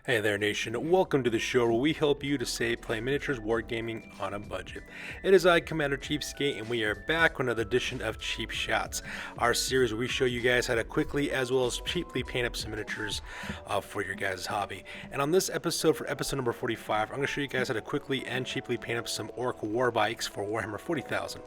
Hey there, nation. Welcome to the show where we help you to save play miniatures wargaming on a budget. It is I, Commander Cheapskate, and we are back with another edition of Cheap Shots, our series where we show you guys how to quickly as well as cheaply paint up some miniatures for your guys' hobby. And on this episode, for episode number 45, I'm going to show you guys how to quickly and cheaply paint up some Orc war bikes for Warhammer 40,000.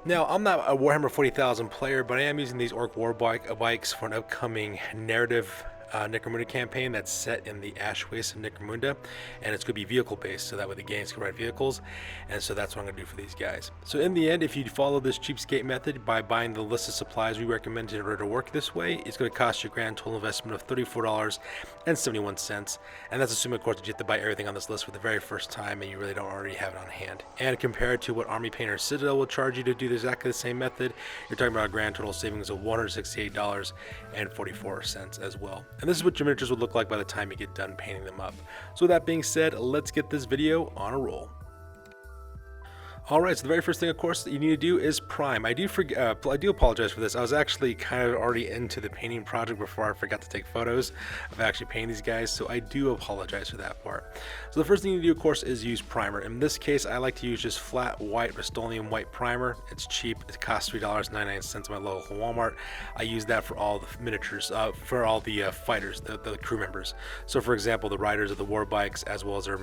Now, I'm not a Warhammer 40,000 player, but I am using these Orc war bikes for an upcoming narrative Necromunda campaign that's set in the Ash Waste of Necromunda, and it's going to be vehicle based, so that way the games can ride vehicles, and so that's what I'm going to do for these guys. So in the end, if you follow this cheapskate method by buying the list of supplies we recommend in order to work this way, it's going to cost you a grand total investment of $34.71, and that's assuming, of course, that you have to buy everything on this list for the very first time and you really don't already have it on hand. And compared to what Army Painter Citadel will charge you to do exactly the same method, you're talking about a grand total savings of $168.44 as well. And this is what your miniatures would look like by the time you get done painting them up. So with that being said, let's get this video on a roll. Alright, so the very first thing, of course, that you need to do is prime. I do apologize for this. I was actually kind of already into the painting project before I forgot to take photos of actually painting these guys, so I do apologize for that part. So the first thing you do, of course, is use primer. In this case, I like to use just flat white Rust-Oleum white primer. It's cheap. It costs $3.99 at my local Walmart. I use that for all the miniatures, for all the fighters, the crew members. So for example, the riders of the war bikes, as well as their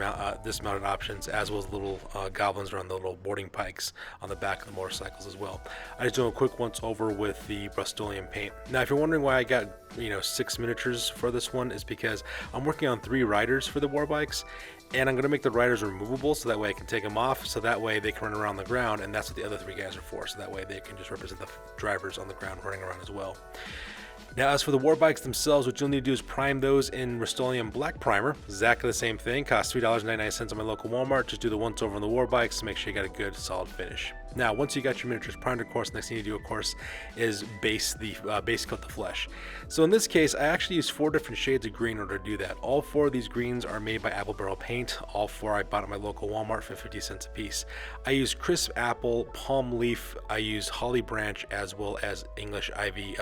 dismounted options, as well as the little goblins around the little boarding pikes on the back of the motorcycles as well. I just do a quick once over with the Rust-Oleum paint. Now, if you're wondering why I got 6 miniatures for this one, is because I'm working on 3 riders for the war bikes, and I'm going to make the riders removable so that way I can take them off, so that way they can run around the ground, and that's what the other 3 guys are for, so that way they can just represent the drivers on the ground running around as well. Now, as for the war bikes themselves, what you'll need to do is prime those in Rust-Oleum black primer. Exactly the same thing. Costs $3.99 at my local Walmart. Just do the once over on the war bikes to make sure you got a good solid finish. Now, once you got your miniatures primed, of course, the next thing you do, of course, is base coat the flesh. So in this case, I actually use 4 different shades of green in order to do that. All 4 of these greens are made by Apple Barrel Paint. All 4 I bought at my local Walmart for 50 cents a piece. I use crisp apple, palm leaf. I use holly branch, as well as English ivy,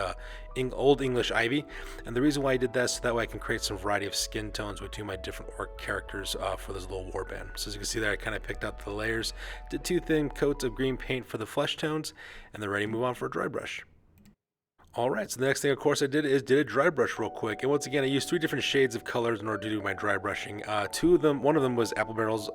Old English ivy. And the reason why I did that is so that way I can create some variety of skin tones with 2 of my different orc characters for this little warband. So as you can see there, I kind of picked out the layers, did 2 thin coats of green paint for the flesh tones, and they're ready to move on for a dry brush. Alright, so the next thing, of course, I did is did a dry brush real quick. And once again, I used 3 different shades of colors in order to do my dry brushing. One of them was Apple Barrel's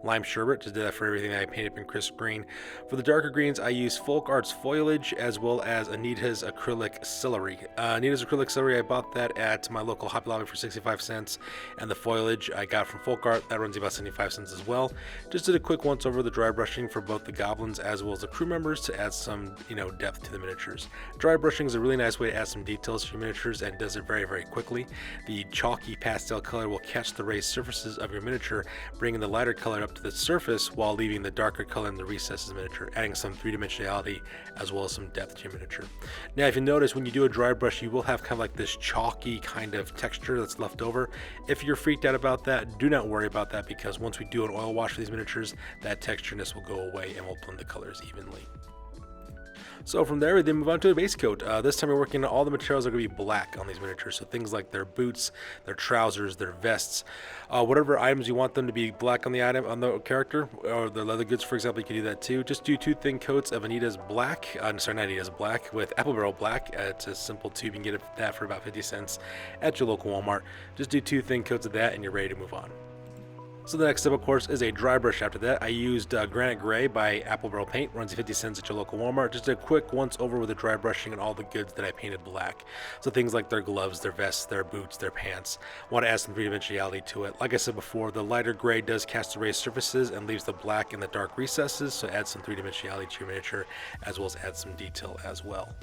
Lime Sherbet. Just did that for everything that I painted in crisp green. For the darker greens, I used Folk Arts Foliage, as well as Anita's Acrylic Celery. Anita's Acrylic Celery, I bought that at my local Hobby Lobby for 65 cents. And the foliage I got from Folk Art, that runs about 75 cents as well. Just did a quick once over the dry brushing for both the goblins as well as the crew members to add some, depth to the miniatures. Dry brushing is a really nice way to add some details to your miniatures, and does it very, very quickly. The chalky pastel color will catch the raised surfaces of your miniature, bringing the lighter color up to the surface while leaving the darker color in the recesses of the miniature, adding some 3-dimensionality as well as some depth to your miniature. Now, if you notice, when you do a dry brush, you will have kind of like this chalky kind of texture that's left over. If you're freaked out about that, do not worry about that, because once we do an oil wash for these miniatures, that textureness will go away and we'll blend the colors evenly. So from there, we then move on to the base coat. This time we're working on all the materials that are going to be black on these miniatures. So things like their boots, their trousers, their vests, whatever items you want them to be black on the item, on the character, or the leather goods, for example, you can do that too. Just do 2 thin coats of Anita's black, not Anita's black, with Apple Barrel black. It's a simple tube. You can get that for about 50 cents at your local Walmart. Just do 2 thin coats of that and you're ready to move on. So the next step, of course, is a dry brush. After that, I used Granite Gray by Apple Barrel Paint. Runs you 50 cents at your local Walmart. Just a quick once over with the dry brushing and all the goods that I painted black. So things like their gloves, their vests, their boots, their pants. Want to add some 3-dimensionality to it. Like I said before, the lighter gray does cast the raised surfaces and leaves the black in the dark recesses, so add some 3-dimensionality to your miniature, as well as add some detail as well.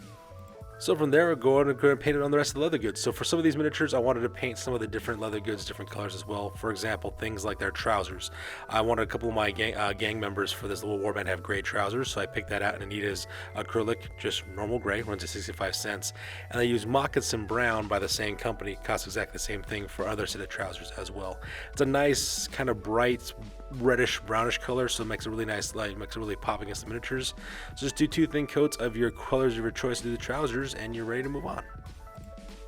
So from there, we'll go on and paint it on the rest of the leather goods. So for some of these miniatures, I wanted to paint some of the different leather goods, different colors as well. For example, things like their trousers. I wanted a couple of my gang members for this little warband to have gray trousers, so I picked that out in Anita's acrylic, just normal gray, runs at 65 cents. And I used Moccasin Brown by the same company, costs exactly the same thing for other set of trousers as well. It's a nice kind of bright reddish brownish color, so it makes a really nice light, makes it really pop against the miniatures. So just do 2 thin coats of your colors of your choice to do the trousers and you're ready to move on.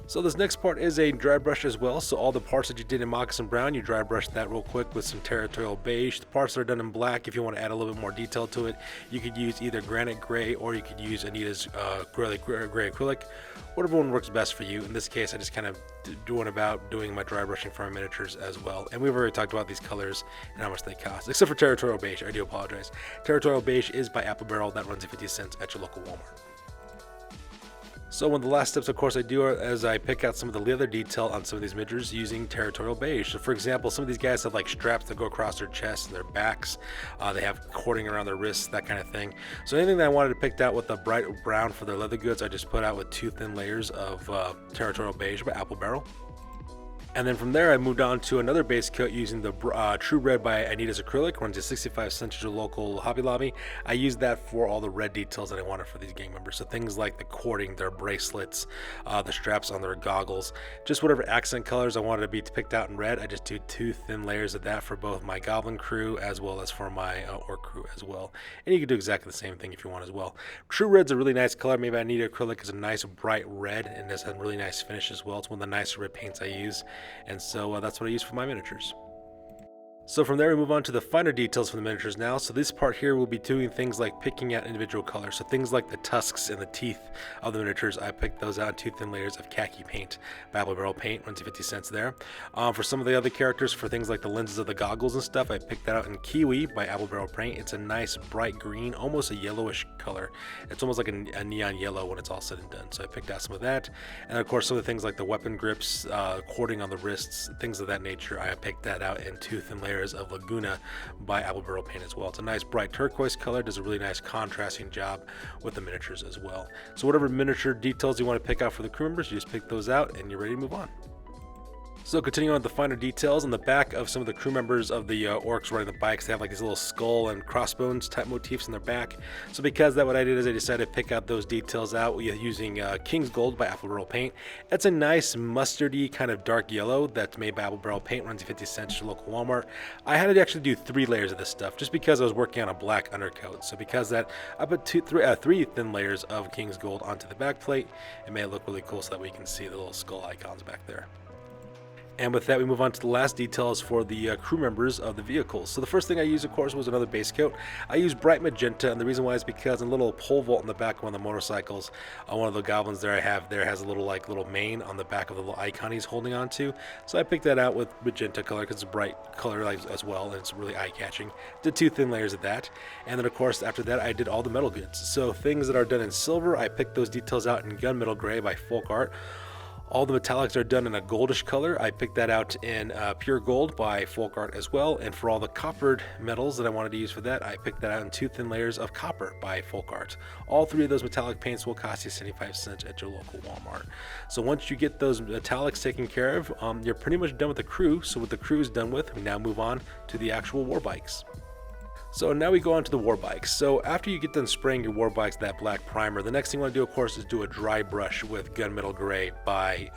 So this next part is a dry brush as well. So all the parts that you did in Moccasin Brown, you dry brush that real quick with some Territorial Beige. The parts that are done in black, if you want to add a little bit more detail to it, you could use either Granite Gray or you could use Anita's gray acrylic. Whatever one works best for you. In this case, I just kind of doing my dry brushing for my miniatures as well. And we've already talked about these colors and how much they cost, except for Territorial Beige. I do apologize. Territorial Beige is by Apple Barrel. That runs at 50 cents at your local Walmart. So one of the last steps, of course, I do is I pick out some of the leather detail on some of these miniatures using Territorial Beige. So for example, some of these guys have like straps that go across their chests and their backs. They have cording around their wrists, that kind of thing. So anything that I wanted to pick out with the bright brown for their leather goods, I just put out with 2 thin layers of Territorial Beige by Apple Barrel. And then from there, I moved on to another base coat using the True Red by Anita's Acrylic, runs at 65 cents at your local Hobby Lobby. I used that for all the red details that I wanted for these gang members. So things like the cording, their bracelets, the straps on their goggles, just whatever accent colors I wanted to be picked out in red. I just do 2 thin layers of that for both my Goblin crew as well as for my Orc crew as well. And you can do exactly the same thing if you want as well. True Red's a really nice color. Maybe Anita Acrylic is a nice bright red and has a really nice finish as well. It's one of the nicer red paints I use. And so that's what I use for my miniatures. So from there we move on to the finer details for the miniatures now. So this part here will be doing things like picking out individual colors. So things like the tusks and the teeth of the miniatures, I picked those out in 2 thin layers of khaki paint. Apple Barrel paint, runs to 50 cents there. For some of the other characters, for things like the lenses of the goggles and stuff, I picked that out in Kiwi by Apple Barrel paint. It's a nice bright green, almost a yellowish color. It's almost like a neon yellow when it's all said and done. So I picked out some of that. And of course some of the things like the weapon grips, cording on the wrists, things of that nature, I picked that out in 2 thin layers of Laguna by Apple Barrel paint as well. It's a nice bright turquoise color, does a really nice contrasting job with the miniatures as well. So whatever miniature details you want to pick out for the crew members, you just pick those out and you're ready to move on. So continuing on with the finer details, on the back of some of the crew members of the orcs riding the bikes, they have like these little skull and crossbones type motifs in their back. So because that, what I did is I decided to pick out those details out using King's Gold by Apple Barrel paint. It's a nice mustardy kind of dark yellow that's made by Apple Barrel paint, runs 50 cents at your local Walmart. I had to actually do 3 layers of this stuff just because I was working on a black undercoat. So because that, I put 3 thin layers of King's Gold onto the back plate. It made it look really cool so that we can see the little skull icons back there. And with that, we move on to the last details for the crew members of the vehicles. So the first thing I used, of course, was another base coat. I used bright magenta, and the reason why is because in a little pole vault in the back of one of the motorcycles, one of the goblins there has a little mane on the back of the little icon he's holding on to. So I picked that out with magenta color because it's a bright color as well, and it's really eye-catching. Did 2 thin layers of that, and then of course after that I did all the metal goods. So things that are done in silver, I picked those details out in Gunmetal Gray by Folk Art. All the metallics are done in a goldish color. I picked that out in Pure Gold by Folk Art as well. And for all the coppered metals that I wanted to use for that, I picked that out in 2 thin layers of copper by Folk Art. All 3 of those metallic paints will cost you 75 cents at your local Walmart. So once you get those metallics taken care of, you're pretty much done with the crew. So what the crew is done with, we now move on to the actual war bikes. So now we go on to the war bikes. So after you get done spraying your war bikes that black primer, the next thing you want to do, of course, is do a dry brush with Gunmetal Gray by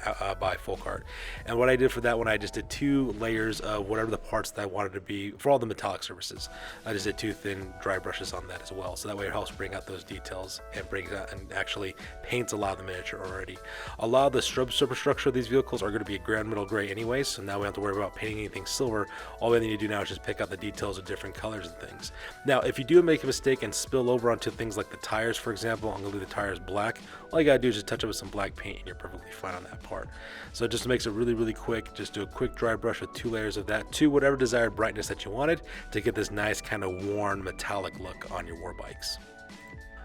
Folk Art. And what I did for that one, I just did 2 layers of whatever the parts that I wanted to be for all the metallic surfaces. I just did 2 thin dry brushes on that as well. So that way it helps bring out those details and brings out and actually paints a lot of the miniature already. A lot of the superstructure of these vehicles are going to be a Gunmetal Gray anyway, so now we don't have to worry about painting anything silver. All we need to do now is just pick out the details of different colors and things. Now, if you do make a mistake and spill over onto things like the tires, for example, I'm going to leave the tires black. All you got to do is just touch it with some black paint and you're perfectly fine on that part. So it just makes it really, really quick. Just do a quick dry brush with 2 layers of that to whatever desired brightness that you wanted to get this nice kind of worn metallic look on your war bikes.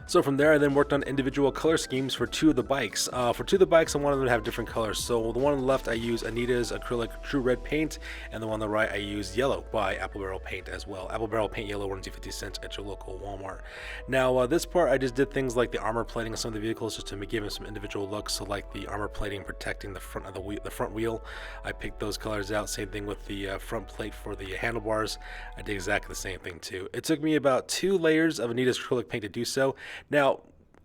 So from there, I then worked on individual color schemes for 2 of the bikes. For 2 of the bikes, I wanted them to have different colors. So the one on the left, I used Anita's Acrylic True Red paint, and the one on the right, I used Yellow by Apple Barrel paint as well. Apple Barrel paint yellow, runs you 50 cents at your local Walmart. Now, this part, I just did things like the armor plating of some of the vehicles just to give them some individual looks. So like the armor plating protecting the front of the front wheel, I picked those colors out. Same thing with the front plate for the handlebars. I did exactly the same thing too. It took me about 2 layers of Anita's Acrylic paint to do so. Now,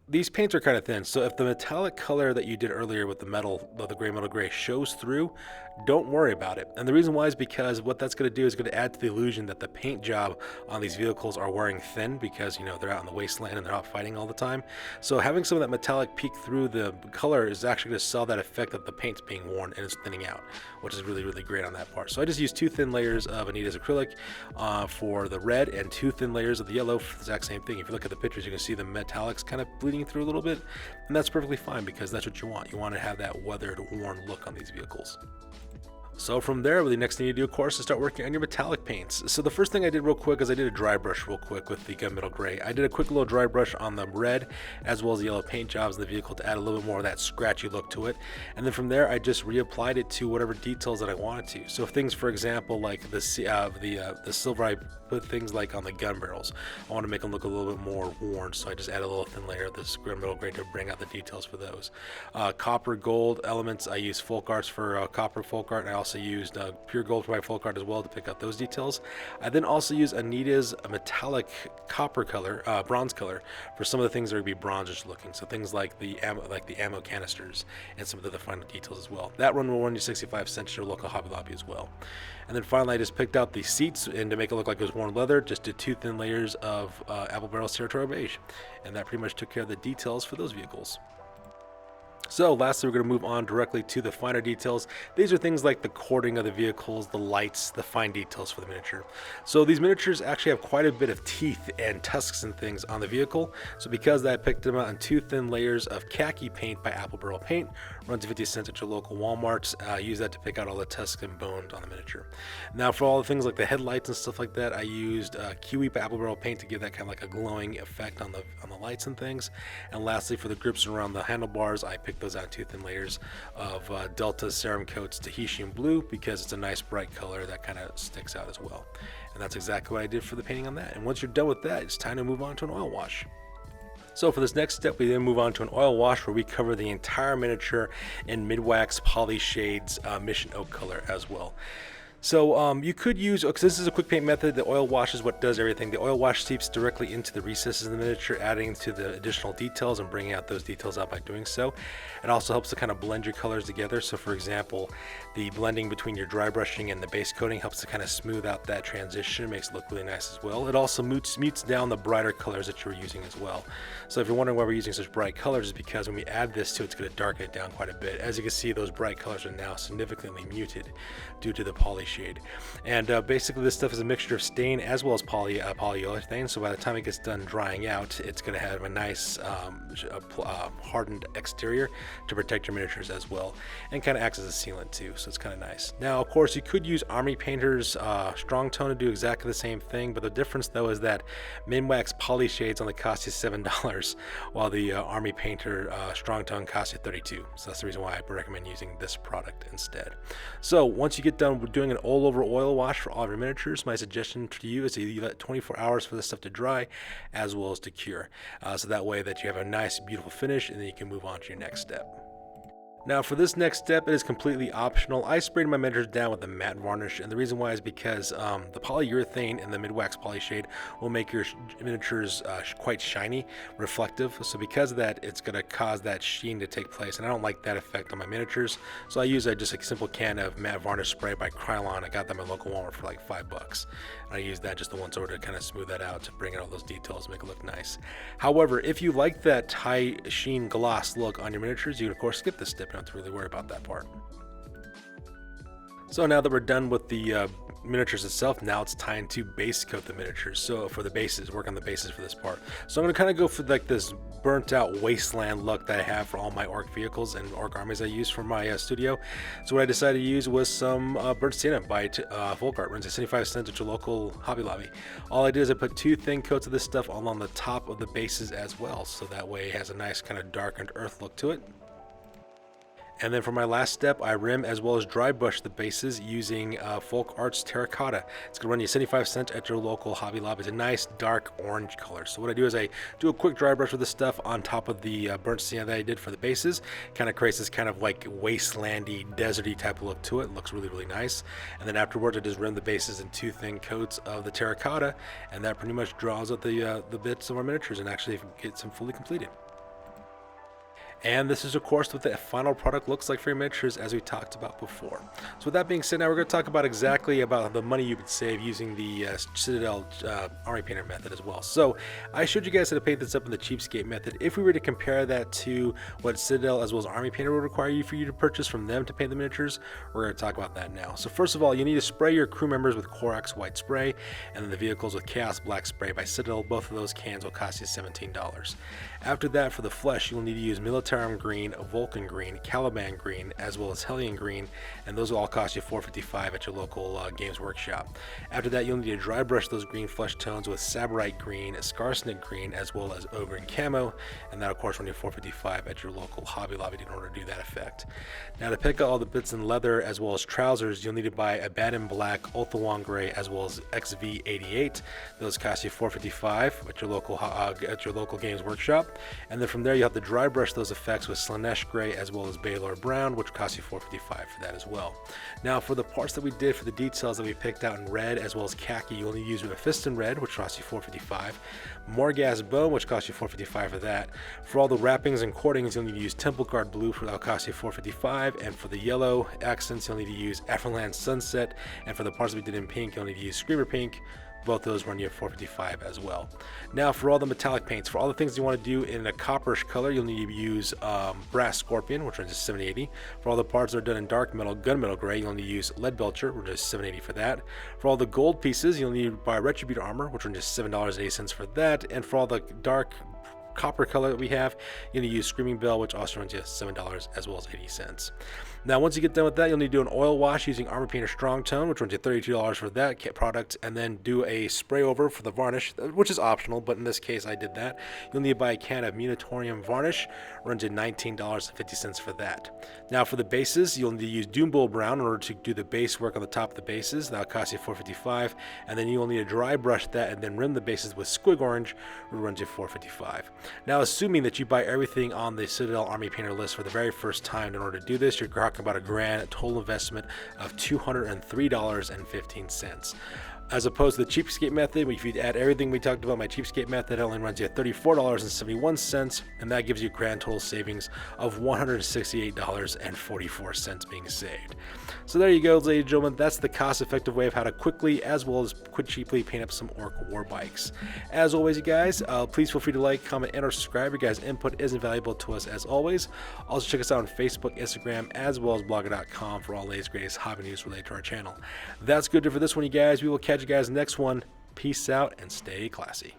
these paints are kind of thin, so if the metallic color that you did earlier with the metal, the gray metal gray, shows through, don't worry about it. And the reason why is because what that's going to do is going to add to the illusion that the paint job on these vehicles are wearing thin, because they're out in the wasteland and they're out fighting all the time. So having some of that metallic peek through the color is actually going to sell that effect that the paint's being worn and it's thinning out, which is really, really great on that part. So I just used 2 thin layers of Anita's acrylic for the red, and 2 thin layers of the yellow for the exact same thing. If you look at the pictures, you can see the metallics kind of bleeding through a little bit, and that's perfectly fine because that's what you want. You want to have that weathered, worn look on these vehicles. So from there, the next thing you do, of course, is start working on your metallic paints. So the first thing I did real quick is I did a dry brush real quick with the gunmetal gray. I did a quick little dry brush on the red as well as the yellow paint jobs in the vehicle to add a little bit more of that scratchy look to it. And then from there, I just reapplied it to whatever details that I wanted to. So things, for example, like the silver, I put things like on the gun barrels. I want to make them look a little bit more worn, so I just add a little thin layer of this gunmetal gray to bring out the details for those. Copper gold elements, I use Folk Arts for copper Folk Art, and I also used pure gold by Folk Art as well to pick out those details. I then also use Anita's metallic copper color, bronze color, for some of the things that would be bronzish looking. So things like the ammo canisters and some of the final details as well. That one will run you 65 cents at your local Hobby Lobby as well. And then finally, I just picked out the seats, and to make it look like it was worn leather, just did 2 thin layers of Apple Barrel Territorial Beige, and that pretty much took care of the details for those vehicles. So lastly, we're going to move on directly to the finer details. These are things like the cording of the vehicles, the lights, the fine details for the miniature. So these miniatures actually have quite a bit of teeth and tusks and things on the vehicle. So because of that, I picked them out in 2 thin layers of khaki paint by Apple Barrel Paint. Runs 50 cents at your local Walmarts. Use that to pick out all the tusks and bones on the miniature. Now for all the things like the headlights and stuff like that, I used Kiwi by Apple Barrel Paint to give that kind of like a glowing effect on the lights and things. And lastly, for the grips around the handlebars, I picked those out 2 thin layers of Delta Ceram Coats Tahitian Blue, because it's a nice bright color that kind of sticks out as well. And that's exactly what I did for the painting on that. And once you're done with that, it's time to move on to an oil wash. So for this next step, we then move on to an oil wash where we cover the entire miniature in Midwax Poly Shades Mission Oak color as well. So you could use, because this is a quick paint method, the oil wash is what does everything. The oil wash seeps directly into the recesses of the miniature, adding to the additional details and bringing out those details out by doing so. It also helps to kind of blend your colors together. So for example, the blending between your dry brushing and the base coating helps to kind of smooth out that transition, makes it look really nice as well. It also mutes down the brighter colors that you're using as well. So if you're wondering why we're using such bright colors, it's because when we add this to it, it's going to darken it down quite a bit. As you can see, those bright colors are now significantly muted due to the poly shade. And basically this stuff is a mixture of stain as well as polyurethane, so by the time it gets done drying out, it's going to have a nice hardened exterior to protect your miniatures as well, and kind of acts as a sealant too, so it's kind of nice. Now of course you could use Army Painter's strong tone to do exactly the same thing, but the difference though is that Midwax Poly Shades only cost you $7, while the Army Painter strong tone costs you $32. So that's the reason why I recommend using this product instead. So once you get done doing an all over oil wash for all of your miniatures, my suggestion to you is to leave it 24 hours for this stuff to dry as well as to cure, so that way that you have a nice beautiful finish, and then you can move on to your next step. Now for this next step, it is completely optional. I sprayed my miniatures down with a matte varnish, and the reason why is because the polyurethane in the Midwax Poly Shade will make your miniatures quite shiny, reflective. So because of that, it's going to cause that sheen to take place, and I don't like that effect on my miniatures. So I use just a simple can of matte varnish spray by Krylon. I got that at my local Walmart for like $5. And I use that just the once over to kind of smooth that out, to bring out all those details, make it look nice. However, if you like that high sheen gloss look on your miniatures, you can of course skip this step. You don't have to really worry about that part. So now that we're done with the miniatures itself, now it's time to base coat the miniatures. So for the bases, work on the bases for this part. So I'm going to kind of go for like this burnt out wasteland look that I have for all my orc vehicles and orc armies I use for my studio. So what I decided to use was some burnt sienna by Folk Art. Runs at 75 cents at your local Hobby Lobby. All I did is I put 2 thin coats of this stuff all on the top of the bases as well, so that way it has a nice kind of darkened earth look to it. And then for my last step, I rim as well as dry brush the bases using Folk Arts Terracotta. It's going to run you 75 cents at your local Hobby Lobby. It's a nice dark orange color. So what I do is I do a quick dry brush with this stuff on top of the burnt sienna that I did for the bases. Kind of creates this kind of like wastelandy, deserty type of look to it. It looks really, really nice. And then afterwards, I just rim the bases in 2 thin coats of the terracotta, and that pretty much draws out the bits of our miniatures and actually gets them fully completed. And this is of course what the final product looks like for your miniatures, as we talked about before. So with that being said, now we're going to talk about exactly about the money you would save using the Citadel Army Painter method as well. So I showed you guys how to paint this up in the cheapskate method. If we were to compare that to what Citadel as well as Army Painter would require you for you to purchase from them to paint the miniatures, we're going to talk about that now. So first of all, you need to spray your crew members with Corax white spray, and then the vehicles with Chaos black spray by Citadel. Both of those cans will cost you $17. After that, for the flesh, you'll need to use Militarum green, Vulcan green, Caliban green, as well as Hellion green, and those will all cost you $4.55 at your local Games Workshop. After that, you'll need to dry brush those green flesh tones with Sabarite green, Skarsnik green, as well as Ogre and Camo, and that of course will need $4.55 at your local Hobby Lobby in order to do that effect. Now to pick up all the bits in leather as well as trousers, you'll need to buy Abaddon black, Ulthuan gray, as well as XV88. Those cost you $4.55 at your local Games Workshop. And then from there, you have to dry brush those effects with Slaanesh gray as well as Baylor brown, which costs you $4.55 for that as well. Now for the parts that we did for the details that we picked out in red as well as khaki, you only use Mephiston red, which costs you $4.55. Morghast bone, which costs you $4.55 for that. For all the wrappings and cordings, you'll need to use Temple Guard blue, for that'll cost you $4.55. And for the yellow accents, you'll need to use Efferland sunset. And for the parts that we did in pink, you'll need to use Screamer pink. Both those run you at $4.55 as well. Now for all the metallic paints, for all the things you want to do in a copperish color, you'll need to use Brass Scorpion, which runs at $7.80. For all the parts that are done in dark metal, gunmetal gray, you'll need to use Lead Belcher, which is $7.80 for that. For all the gold pieces, you'll need to buy Retributor armor, which runs just $7.80 for that. And for all the dark copper color that we have, you're going to use Screaming Bell, which also runs you $7 as well as 80 cents. Now once you get done with that, you'll need to do an oil wash using Armor Painter Strong Tone, which runs you $32 for that kit product, and then do a spray over for the varnish, which is optional, but in this case I did that. You'll need to buy a can of Munitorium varnish, runs you $19.50 for that. Now for the bases, you'll need to use Doom Bull Brown in order to do the base work on the top of the bases. That'll cost you $4.55, and then you'll need to dry brush that and then rim the bases with Squig Orange, which runs you $4.55. Now assuming that you buy everything on the Citadel Army Painter list for the very first time in order to do this, you're talking about a grand total investment of $203.15. As opposed to the cheapskate method, if you add everything we talked about, my cheapskate method, it only runs you at $34.71, and that gives you a grand total savings of $168.44 being saved. So there you go, ladies and gentlemen. That's the cost-effective way of how to quickly as well as cheaply paint up some Orc war bikes. As always, you guys, please feel free to like, comment, and or subscribe. Your guys' input is invaluable to us as always. Also check us out on Facebook, Instagram, as well as blogger.com for all the latest greatest hobby news related to our channel. That's good for this one, you guys. We will catch you guys next one. Peace out and stay classy.